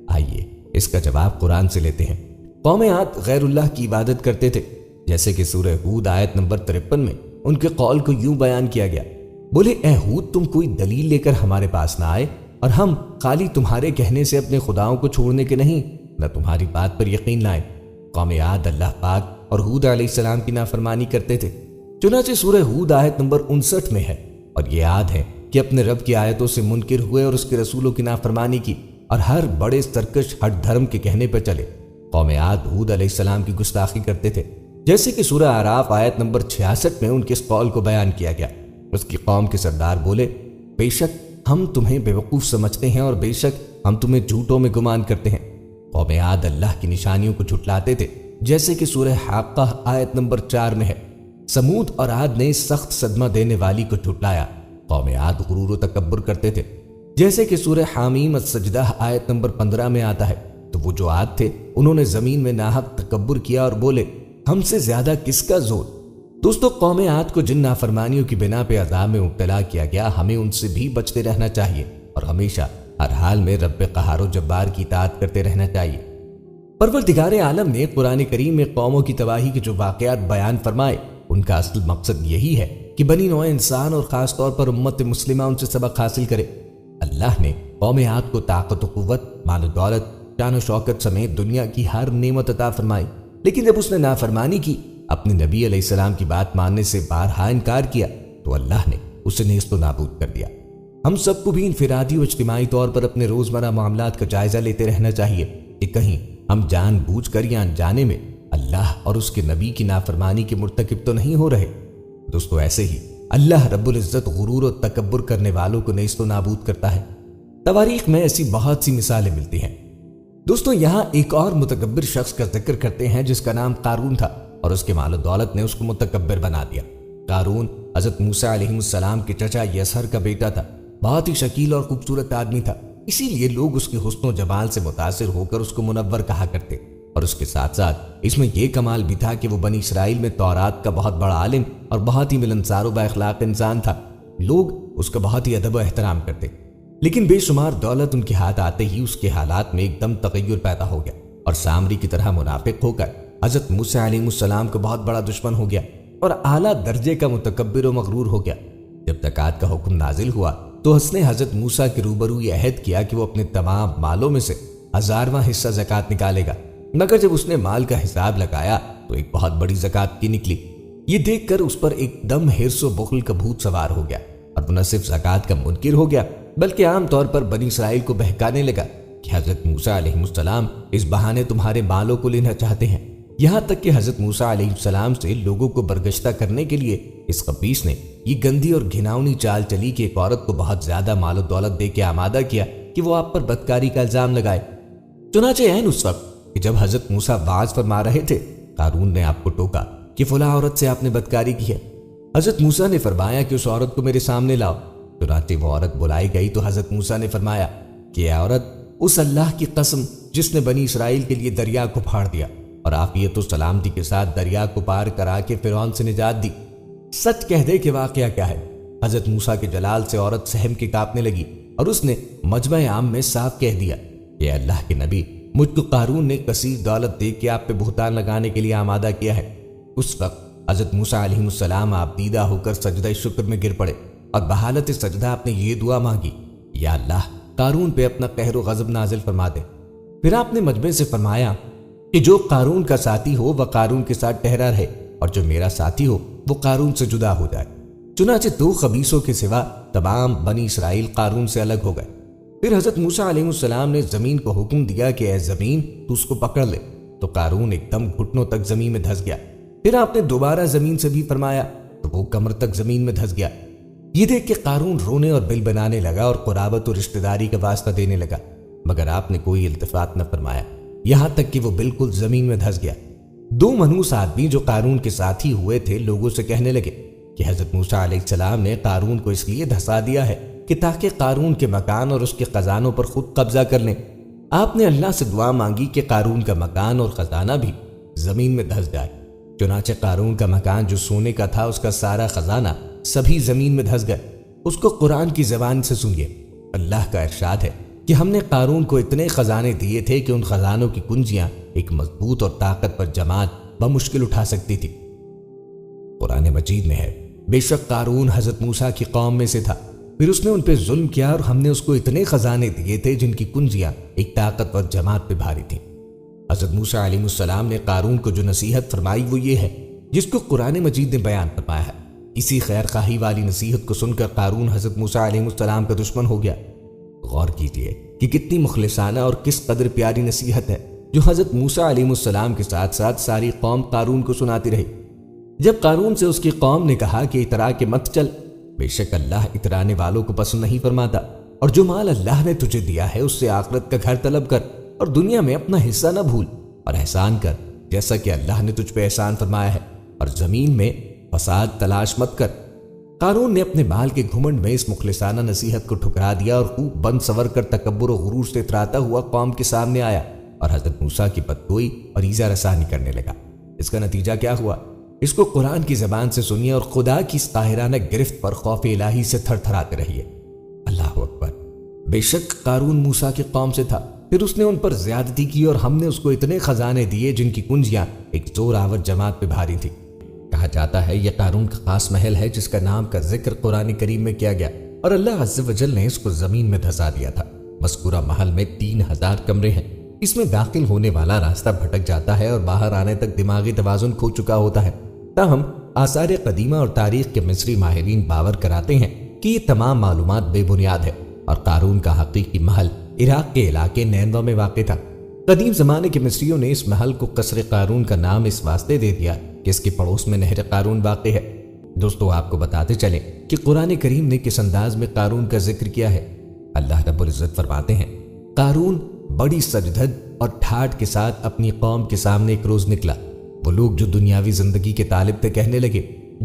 آئیے اس کا جواب قرآن سے لیتے ہیں۔ قوم عاد غیر اللہ کی عبادت کرتے تھے، جیسے کہ سورہ ہود آیت نمبر 53 میں ان کے قول کو یوں بیان کیا گیا، بولے اے ہود تم کوئی دلیل لے کر ہمارے پاس نہ آئے، اور ہم خالی تمہارے کہنے سے اپنے خداؤں کو چھوڑنے کے نہیں، نہ تمہاری بات پر یقین لائے۔ قوم عاد اللہ پاک اور ہود علیہ السلام کی نافرمانی کرتے تھے، چنانچہ سورہ ہود آیت نمبر 59 میں ہے، اور یہ یاد ہے کہ اپنے رب کی آیتوں سے منکر ہوئے اور اس کے رسولوں کی نافرمانی کی، اور ہر بڑے سرکش ہٹ دھرم کے کہنے پر چلے۔ قوم عاد ہود علیہ السلام کی گستاخی کرتے تھے، جیسے کہ سورہ اعراف آیت نمبر 66 میں ان کے اس قول کو بیان کیا گیا۔ اس کی قوم کے سردار بولے، بے شک ہم تمہیں بیوقوف سمجھتے ہیں اور بے شک ہم تمہیں جھوٹوں میں گمان کرتے ہیں۔ قوم عاد اللہ کی نشانیوں کو جھٹلاتے تھے، جیسے کہ سورہ حاقہ آیت نمبر 4 میں ہے۔ سمود اور عاد نے صخت صدمہ دینے والی کو جھٹلایا۔ قوم عاد غرور و تکبر کرتے تھے، جیسے کہ سورہ حامیم السجدہ آیت نمبر 15 میں آتا ہے۔ تو وہ جو عاد تھے انہوں نے زمین میں ناحق تکبر کیا اور بولے، ہم سے زیادہ کس کا زور۔ دوستو قوم عاد کو جن نافرمانیوں کی بنا پہ عذاب میں مبتلا کیا گیا، ہمیں ان سے بھی بچتے رہنا چاہیے اور ہمیشہ ہر حال میں رب قہار و جبار کی اطاعت کرتے رہنا چاہیے۔ پروردگار عالم نے قرآن کریم میں قوموں کی تباہی کے جو واقعات بیان فرمائے، ان کا اصل مقصد یہی ہے کہ بنی نوع انسان اور خاص طور پر امت مسلمہ ان سے سبق حاصل کرے۔ اللہ نے قوم عاد کو طاقت و قوت، مال و دولت، شان و شوکت سمیت دنیا کی ہر نعمت عطا فرمائی، لیکن جب اس نے نافرمانی کی، اپنے نبی علیہ السلام کی بات ماننے سے بارہا انکار کیا، تو اللہ نے اسے نیست و نابود کر دیا۔ ہم سب کو بھی انفرادی و اجتماعی طور پر اپنے روزمرہ معاملات کا جائزہ لیتے رہنا چاہیے کہ کہیں ہم جان بوجھ کر یا انجانے میں اللہ اور اس کے نبی کی نافرمانی کے مرتکب تو نہیں ہو رہے۔ دوستو ایسے ہی اللہ رب العزت غرور و تکبر کرنے والوں کو نیست و نابود کرتا ہے۔ تواریخ میں ایسی بہت سی مثالیں ملتی ہیں۔ دوستو یہاں ایک اور متکبر شخص کا ذکر کرتے ہیں جس کا نام قارون تھا، اور اس کے مال و دولت نے اس کو متکبر بنا دیا۔ قارون حضرت موسیٰ علیہ السلام کے چچا یسہر کا بیٹا تھا، بہت ہی شکیل اور خوبصورت آدمی تھا، اسی لیے لوگ اس کے حسن و جمال سے متاثر ہو کر اس کو منور کہا کرتے، اور اس کے ساتھ ساتھ اس میں یہ کمال بھی تھا کہ وہ بنی اسرائیل میں تورات کا بہت بڑا عالم اور بہت ہی ملنسار و با اخلاق انسان تھا۔ لوگ اس کا بہت ہی ادب و احترام کرتے، لیکن بے شمار دولت ان کے ہاتھ آتے ہی اس کے حالات میں ایک دم تغیر پیدا ہو گیا، اور سامری کی طرح منافق ہو کر حضرت موسیٰ علیہ السلام کو بہت بڑا دشمن ہو گیا اور اعلیٰ درجے کا متکبر و مغرور ہو گیا۔ جب زکوٰۃ کا حکم نازل ہوا تو اس نے حضرت موسیٰ کے روبرو یہ عہد کیا کہ وہ اپنے تمام مالوں میں سے 1000واں حصہ زکوٰۃ نکالے گا، مگر جب اس نے مال کا حساب لگایا تو ایک بہت بڑی زکوٰۃ کی نکلی۔ یہ دیکھ کر اس پر ایک دم حرص و بخل کا بھوت سوار ہو گیا، اور وہ نہ صرف زکوٰۃ کا منکر ہو گیا بلکہ عام طور پر بنی اسرائیل کو بہکانے لگا کہ حضرت موسیٰ علیہ السلام اس بہانے تمہارے مالوں کو لینا چاہتے ہیں، یہاں تک کہ حضرت موسیٰ علیہ السلام سے لوگوں کو برگشتہ کرنے کے لیے اس خبیث نے یہ گندی اور گھناؤنی چال چلی کہ ایک عورت کو بہت زیادہ مال و دولت دے کے آمادہ کیا کہ وہ آپ پر بدکاری کا الزام لگائے۔ چنانچہ عین اس وقت کہ جب حضرت موسیٰ واعظ فرما رہے تھے، قارون نے آپ کو ٹوکا کہ فلاں عورت سے آپ نے بدکاری کی ہے۔ حضرت موسیٰ نے فرمایا کہ اس عورت کو میرے سامنے لاؤ۔ چنانچہ وہ عورت بلائی گئی تو حضرت موسیٰ نے فرمایا کہ اے عورت، اس اللہ کی قسم جس نے بنی اسرائیل کے لیے دریا کو پھاڑ دیا اور عافیت و سلامتی کے ساتھ دریا کو پار کرا کے فرعون سے نجات دی، سچ کہہ دے کہ واقعہ کیا ہے۔ حضرت موسیٰ کے جلال سے عورت سہم کے کانپنے لگی اور اس نے مجمع عام میں صاف کہہ دیا کہ اللہ کے نبی، مجھ کو قارون نے کثیر دولت دے کے آپ پہ بہتان لگانے کے لیے آمادہ کیا ہے۔ اس وقت حضرت موسیٰ علیہ السلام آپ دیدہ ہو کر سجدہ شکر میں گر پڑے اور بحالت سجدہ آپ نے یہ دعا مانگی، یا اللہ، قارون پہ اپنا قہر و غضب نازل فرما دے۔ پھر آپ نے مجمع سے فرمایا کہ جو قارون کا ساتھی ہو وہ قارون کے ساتھ ٹھہرا رہے، اور جو میرا ساتھی ہو وہ قارون سے جدا ہو جائے۔ چنانچہ 2 خبیثوں کے سوا تمام بنی اسرائیل قارون سے الگ ہو گئے۔ پھر حضرت موسیٰ علیہ السلام نے زمین کو حکم دیا کہ اے زمین تو اس کو پکڑ لے، تو قارون ایک دم گھٹنوں تک زمین میں دھس گیا۔ پھر آپ نے دوبارہ زمین سے بھی فرمایا تو وہ کمر تک زمین میں دھس گیا۔ یہ دیکھ کے قارون رونے اور بل بنانے لگا اور قرابت اور رشتہ داری کا واسطہ دینے لگا، مگر آپ نے کوئی التفات نہ فرمایا، یہاں تک کہ وہ بالکل زمین میں دھس گیا۔ 2 منحوس آدمی جو قارون کے ساتھی ہوئے تھے لوگوں سے کہنے لگے کہ حضرت موسیٰ علیہ السلام نے قارون کو اس لیے دھسا دیا ہے کہ تاکہ قارون کے مکان اور اس کے خزانوں پر خود قبضہ کر لیں۔ آپ نے اللہ سے دعا مانگی کہ قارون کا مکان اور خزانہ بھی زمین میں دھس جائے۔ چنانچہ قارون کا مکان جو سونے کا تھا، اس کا سارا خزانہ سبھی زمین میں دھس گئے۔ اس کو قرآن کی زبان سے سنیے۔ اللہ کا ارشاد ہے کہ ہم نے قارون کو اتنے خزانے دیے تھے کہ ان خزانوں کی کنجیاں ایک مضبوط اور طاقت پر جماعت بمشکل اٹھا سکتی تھی۔ قرآن مجید میں ہے، بے شک قارون حضرت موسیٰ کی قوم میں سے تھا، پھر اس نے ان پہ ظلم کیا اور ہم نے اس کو اتنے خزانے دیے تھے جن کی کنجیاں ایک طاقتور جماعت پہ بھاری تھیں۔ حضرت موسیٰ علیہ السلام نے قارون کو جو نصیحت فرمائی وہ یہ ہے جس کو قرآن مجید نے بیان فرمایا ہے۔ اسی خیر خواہی والی نصیحت کو سن کر قارون حضرت موسیٰ علیہ السلام کا دشمن ہو گیا۔ غور کیجئے کہ کتنی مخلصانہ اور کس قدر پیاری نصیحت ہے جو حضرت موسیٰ علیہ السلام کے ساتھ ساتھ ساری قوم قارون کو سناتی رہی۔ جب قارون سے اس کی قوم نے کہا کہ اترا کے مت چل، بے شک اللہ اترانے والوں کو پسند نہیں فرماتا، اور جو مال اللہ نے تجھے دیا ہے اس سے آخرت کا گھر طلب کر اور دنیا میں اپنا حصہ نہ بھول، اور احسان کر جیسا کہ اللہ نے تجھ پہ احسان فرمایا ہے، اور زمین میں فساد تلاش مت کر۔ قارون نے اپنے مال کے گھمنڈ میں اس مخلصانہ نصیحت کو ٹھکرا دیا اور خوب بند سور کر تکبر و غرور سے اتراتا ہوا قوم کے سامنے آیا اور حضرت موسیٰ کی بدگوئی اور ایذا رسانی کرنے لگا۔ اس کا نتیجہ کیا ہوا؟ اس کو قرآن کی زبان سے سنیے اور خدا کی اس قاہرانہ گرفت پر خوف الہی سے تھر تھراتے رہیے۔ اللہ اکبر۔ بے شک قارون موسیٰ کی قوم سے تھا، پھر اس نے ان پر زیادتی کی اور ہم نے اس کو اتنے خزانے دیے جن کی کنجیاں ایک زور آور جماعت پہ بھاری تھی۔ کہا جاتا ہے یہ قارون کا خاص محل ہے جس کا نام کا ذکر قرآن کریم میں کیا گیا، اور اللہ عز و جل نے اس کو زمین میں دھسا دیا تھا۔ مذکورہ محل میں 3000 کمرے ہیں۔ اس میں داخل ہونے والا راستہ بھٹک جاتا ہے اور باہر آنے تک دماغی توازن کھو چکا ہوتا ہے۔ تاہم آثار قدیمہ اور تاریخ کے مصری ماہرین باور کراتے ہیں کہ یہ تمام معلومات بے بنیاد ہے اور قارون کا حقیقی محل عراق کے علاقے نینوا میں واقع تھا۔ قدیم زمانے کے مصریوں نے اس محل کو قصر قارون کا نام اس واسطے دے دیا کہ اس کے پڑوس میں نہر قارون واقع ہے۔ دوستو آپ کو بتاتے چلیں کہ قرآن کریم نے کس انداز میں قارون کا ذکر کیا ہے۔ اللہ رب العزت فرماتے ہیں، قارون بڑی سجدھد اور ٹھاٹ کے ساتھ اپنی قوم کے سامنے ایک روز نکلا۔ وہ لوگ جو دنیاوی زندگی کے طالب تھے کہنے لگے،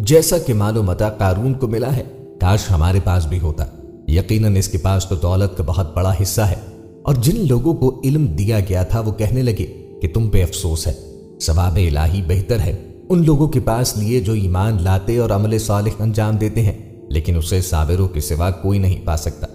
جیسا کہ مال و متاع قارون کو ملا ہے کاش ہمارے پاس بھی ہوتا، یقیناً اس کے پاس تو دولت کا بہت بڑا حصہ ہے۔ اور جن لوگوں کو علم دیا گیا تھا وہ کہنے لگے کہ تم پہ افسوس ہے، ثواب الہی بہتر ہے ان لوگوں کے پاس لیے جو ایمان لاتے اور عمل صالح انجام دیتے ہیں، لیکن اسے صابروں کے سوا کوئی نہیں پا سکتا۔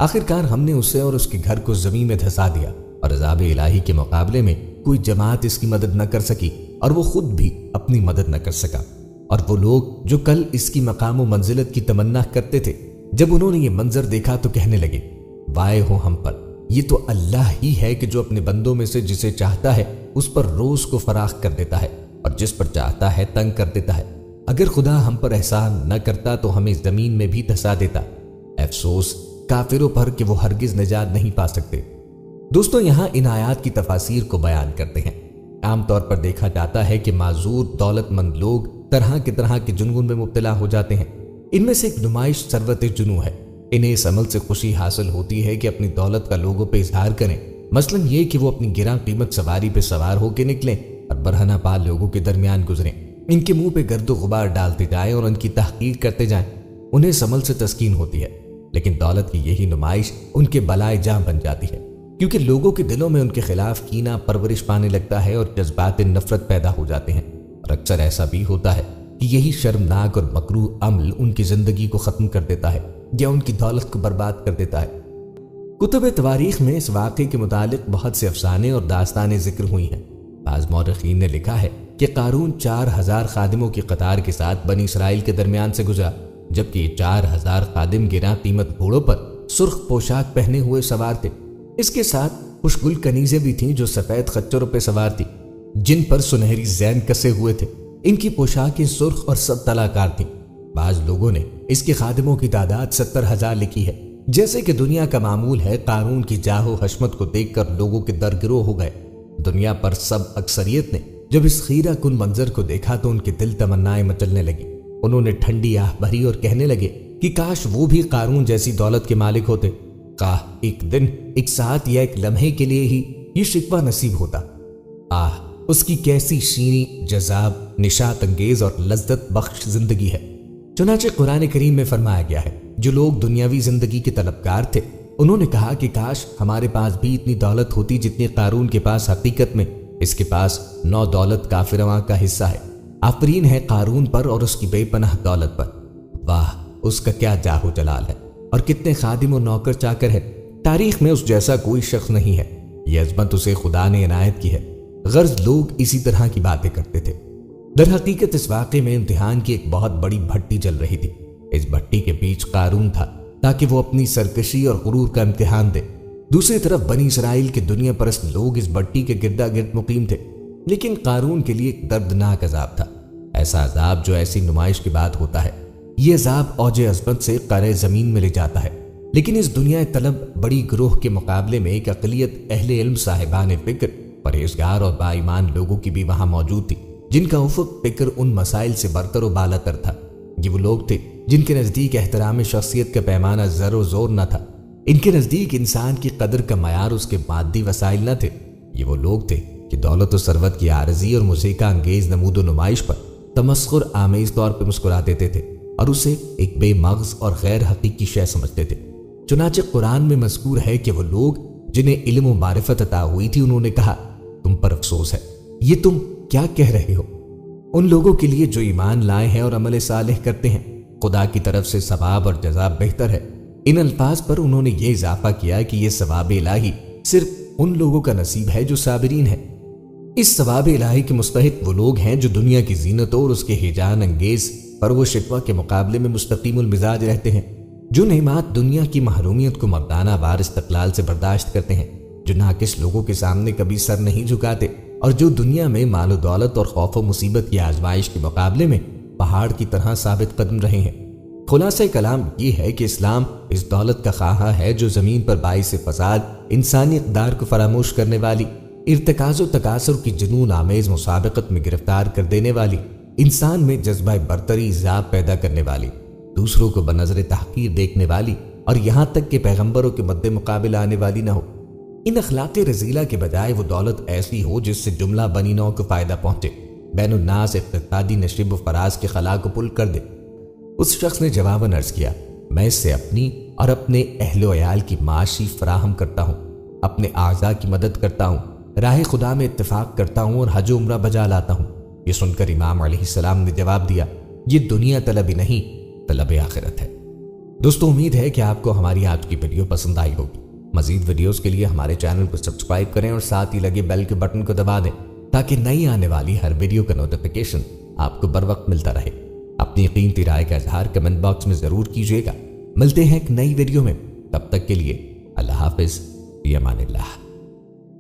آخرکار ہم نے اسے اور اس کے گھر کو زمین میں دھسا دیا اور عذاب الہی کے مقابلے میں کوئی جماعت اس کی مدد نہ کر سکی اور وہ خود بھی اپنی مدد نہ کر سکا۔ اور وہ لوگ جو کل اس کی مقام و منزلت کی تمنا کرتے تھے، جب انہوں نے یہ منظر دیکھا تو کہنے لگے، وائے ہو ہم پر، یہ تو اللہ ہی ہے کہ جو اپنے بندوں میں سے جسے چاہتا ہے اس پر روز کو فراخ کر دیتا ہے اور جس پر چاہتا ہے تنگ کر دیتا ہے۔ اگر خدا ہم پر احسان نہ کرتا تو ہمیں زمین میں بھی دھسا دیتا۔ افسوس کافروں پر کہ وہ ہرگز نجات نہیں پا سکتے۔ دوستو یہاں ان آیات کی تفاسیر کو بیان کرتے ہیں۔ عام طور پر دیکھا جاتا ہے کہ معذور دولت مند لوگ طرح کے جنون میں مبتلا ہو جاتے ہیں۔ ان میں سے ایک نمائش ثروت جنو ہے۔ انہیں اس عمل سے خوشی حاصل ہوتی ہے کہ اپنی دولت کا لوگوں پہ اظہار کریں، مثلا یہ کہ وہ اپنی گراں قیمت سواری پہ سوار ہو کے نکلیں اور برہنہ پال لوگوں کے درمیان گزریں، ان کے منہ پہ گرد و غبار ڈالتے جائیں اور ان کی تحقیر کرتے جائیں۔ انہیں اس عمل سے تسکین ہوتی ہے، لیکن دولت کی یہی نمائش ان کے بلائے جاں بن جاتی ہے، کیونکہ لوگوں کے دلوں میں ان کے خلاف کینہ پرورش پانے لگتا ہے اور جذبات نفرت پیدا ہو جاتے ہیں۔ اور اکثر ایسا بھی ہوتا ہے کہ یہی شرمناک اور مکروہ عمل ان کی زندگی کو ختم کر دیتا ہے یا ان کی دولت کو برباد کر دیتا ہے۔ کتب تواریخ میں اس واقعے کے متعلق بہت سے افسانے اور داستانیں ذکر ہوئی ہیں۔ بعض مورخین نے لکھا ہے کہ قارون 4000 خادموں کی قطار کے ساتھ بنی اسرائیل کے درمیان سے گزرا، جبکہ یہ 4000 خادم گراں قیمت گھوڑوں پر سرخ پوشاک پہنے ہوئے سوار تھے۔ اس کے ساتھ خوشگل کنیزیں بھی تھیں جو سفید خچروں پہ سوار تھیں جن پر سنہری زین کسے ہوئے تھے۔ ان کی پوشاکیں سرخ اور 7 طلاکار تھیں۔ بعض لوگوں نے اس کے خادموں کی تعداد 70,000 لکھی ہے۔ جیسے کہ دنیا کا معمول ہے، قارون کی جاہ و حشمت کو دیکھ کر لوگوں کے درگرو ہو گئے۔ دنیا پر سب اکثریت نے جب اس خیرہ کن منظر کو دیکھا تو ان کے دل تمنائیں مچلنے لگی۔ انہوں نے ٹھنڈی آہ بھری اور کہنے لگے کہ کاش وہ بھی قارون جیسی دولت کے مالک ہوتے، کاش ایک دن، ایک ساتھ یا ایک لمحے کے لیے ہی یہ شکوہ نصیب ہوتا۔ آہ، اس کی کیسی شیریں، جذاب، نشاط انگیز اور لذت بخش زندگی ہے۔ چنانچہ قرآن کریم میں فرمایا گیا ہے، جو لوگ دنیاوی زندگی کے طلبگار تھے انہوں نے کہا کہ کاش ہمارے پاس بھی اتنی دولت ہوتی جتنی قارون کے پاس۔ حقیقت میں اس کے پاس 9 دولت کافرواں کا حصہ ہے۔ آفرین ہے قارون پر اور اس کی بے پناہ دولت پر۔ واہ، اس کا کیا جاہ و جلال ہے اور کتنے خادم و نوکر چاکر ہے۔ تاریخ میں اس جیسا کوئی شخص نہیں ہے۔ یہ عظمت اسے خدا نے عنایت کی ہے۔ غرض لوگ اسی طرح کی باتیں کرتے تھے۔ در حقیقت اس واقعے میں امتحان کی ایک بہت بڑی بھٹی جل رہی تھی۔ اس بھٹی کے بیچ قارون تھا تاکہ وہ اپنی سرکشی اور غرور کا امتحان دے۔ دوسری طرف بنی اسرائیل کے دنیا پرست لوگ اس بھٹی کے گردا گرد مقیم تھے، لیکن قارون کے لیے ایک دردناک عذاب تھا۔ ایسا عذاب جو ایسی نمائش کے بعد ہوتا ہے۔ یہ عذاب اوج عظمت سے قعر زمین میں لے جاتا ہے، لیکن اس دنیا طلب بڑی گروہ کے مقابلے میں ایک اقلیت اہل علم، صاحبان فکر، پرہیزگار اور با ایمان لوگوں کی بھی وہاں موجود تھی، جن کا افق فکر ان مسائل سے برتر و بالا تر تھا۔ یہ وہ لوگ تھے جن کے نزدیک احترام شخصیت کا پیمانہ زر و زور نہ تھا۔ ان کے نزدیک انسان کی قدر کا معیار اس کے مادی وسائل نہ تھے۔ یہ وہ لوگ تھے کہ دولت و ثروت کی عارضی اور موسیقی انگیز نمود و نمائش پر تمسخر آمیز طور پہ مسکرا دیتے تھے اور اسے ایک بے مغز اور غیر حقیقی شے سمجھتے تھے۔ چنانچہ قرآن میں مذکور ہے کہ وہ لوگ جنہیں علم و معرفت عطا ہوئی تھی انہوں نے کہا، تم پر افسوس ہے، یہ تم کیا کہہ رہے ہو؟ ان لوگوں کے لیے جو ایمان لائے ہیں اور عمل صالح کرتے ہیں خدا کی طرف سے ثواب اور جزا بہتر ہے۔ ان الفاظ پر انہوں نے یہ اضافہ کیا کہ یہ ثواب الہی صرف ان لوگوں کا نصیب ہے جو صابرین ہیں۔ اس ثواب الہی کے مستحق وہ لوگ ہیں جو دنیا کی زینت اور اس کے ہیجان انگیز پرو و شکوہ کے مقابلے میں مستقیم المزاج رہتے ہیں، جو نعمات دنیا کی محرومیت کو مردانہ وار استقلال سے برداشت کرتے ہیں، جو ناقص لوگوں کے سامنے کبھی سر نہیں جھکاتے اور جو دنیا میں مال و دولت اور خوف و مصیبت کی آزمائش کے مقابلے میں پہاڑ کی طرح ثابت قدم رہے ہیں۔ خلاصہ کلام یہ ہے کہ اسلام اس دولت کا خواہاں ہے جو زمین پر باعث فساد، انسانی اقدار کو فراموش کرنے والی، ارتکاز و تکاثر کی جنون آمیز مسابقت میں گرفتار کر دینے والی، انسان میں جذبہ برتری ذات پیدا کرنے والی، دوسروں کو بنظر تحقیر دیکھنے والی اور یہاں تک کہ پیغمبروں کے مد مقابل آنے والی نہ ہو۔ ان اخلاق رذیلہ کے بجائے وہ دولت ایسی ہو جس سے جملہ بنی نوع کو فائدہ پہنچے، بین الناس اقتصادی نشیب و فراز کے خلا کو پل کر دے۔ اس شخص نے جواباً عرض کیا، میں اس سے اپنی اور اپنے اہل و عیال کی معاشی فراہم کرتا ہوں، اپنے اعضاء کی مدد کرتا ہوں، راہ خدا میں اتفاق کرتا ہوں اور حج و عمرہ بجا لاتا ہوں۔ یہ سن کر امام علیہ السلام نے جواب دیا، یہ دنیا طلبی نہیں، طلب آخرت ہے۔ دوستو، امید ہے کہ آپ کو ہماری آج کی ویڈیو پسند آئی ہوگی۔ مزید ویڈیوز کے لیے ہمارے چینل کو سبسکرائب کریں اور ساتھ ہی لگے بیل کے بٹن کو دبا دیں تاکہ نئی آنے والی ہر ویڈیو کا نوٹیفیکیشن آپ کو بر وقت ملتا رہے۔ اپنی قیمتی رائے کا اظہار کمنٹ باکس میں ضرور کیجیے گا۔ ملتے ہیں ایک نئی ویڈیو میں، تب تک کے لیے اللہ حافظ، فی امان اللہ۔